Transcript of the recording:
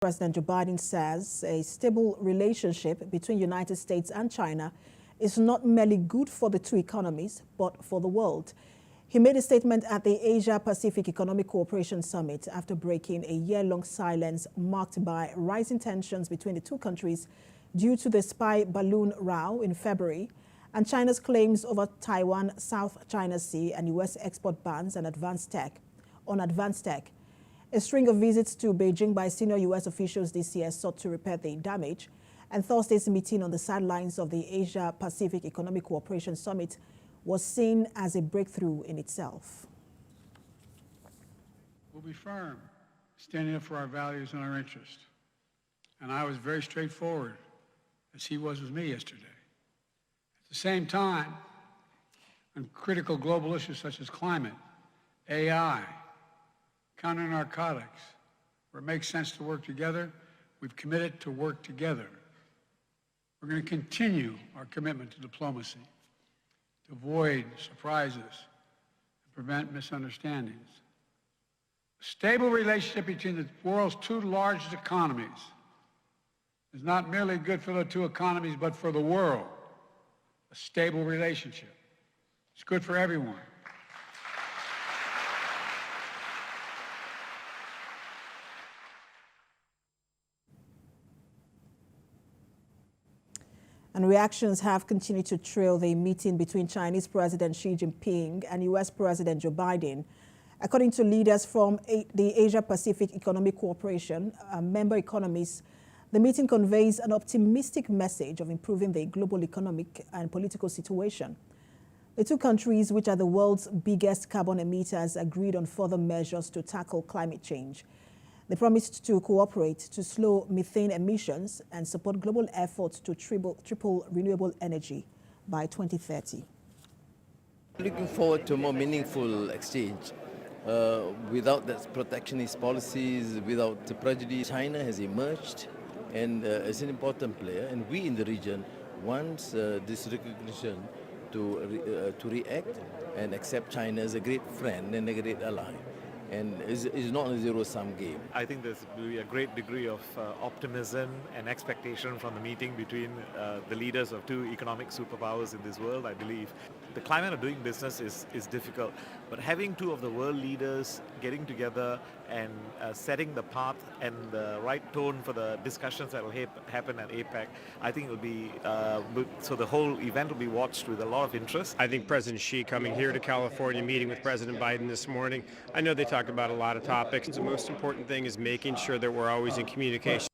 President Joe Biden says a stable relationship between the United States and China is not merely good for the two economies, but for the world. He made a statement at the Asia-Pacific Economic Cooperation Summit after breaking a year-long silence marked by rising tensions between the two countries due to the spy balloon row in February and China's claims over Taiwan, South China Sea, and U.S. export bans on advanced tech. A string of visits to Beijing by senior U.S. officials this year sought to repair the damage, and Thursday's meeting on the sidelines of the Asia-Pacific Economic Cooperation Summit was seen as a breakthrough in itself. We'll be firm, standing up for our values and our interests. And I was very straightforward, as he was with me yesterday. At the same time, on critical global issues such as climate, AI, counter-narcotics, where it makes sense to work together, we've committed to work together. We're going to continue our commitment to diplomacy, to avoid surprises, and prevent misunderstandings. A stable relationship between the world's two largest economies is not merely good for the two economies, but for the world. A stable relationship. It's good for everyone. And reactions have continued to trail the meeting between Chinese President Xi Jinping and U.S. President Joe Biden. According to leaders from the Asia-Pacific Economic Cooperation, member economies, the meeting conveys an optimistic message of improving the global economic and political situation. The two countries, which are the world's biggest carbon emitters, agreed on further measures to tackle climate change. They promised to cooperate to slow methane emissions and support global efforts to triple renewable energy by 2030. Looking forward to a more meaningful exchange. Without that protectionist policies, without the prejudice, China has emerged and as an important player, and we in the region want this recognition to react and accept China as a great friend and a great ally. And it's not a zero-sum game. I think there's a great degree of optimism and expectation from the meeting between the leaders of two economic superpowers in this world, I believe. The climate of doing business is difficult, but having two of the world leaders getting together and setting the path and the right tone for the discussions that will happen at APEC, I think it will be, so the whole event will be watched with a lot of interest. I think President Xi coming here to California, meeting with President Biden this morning, I know they talked about a lot of topics. The most important thing is making sure that we're always in communication.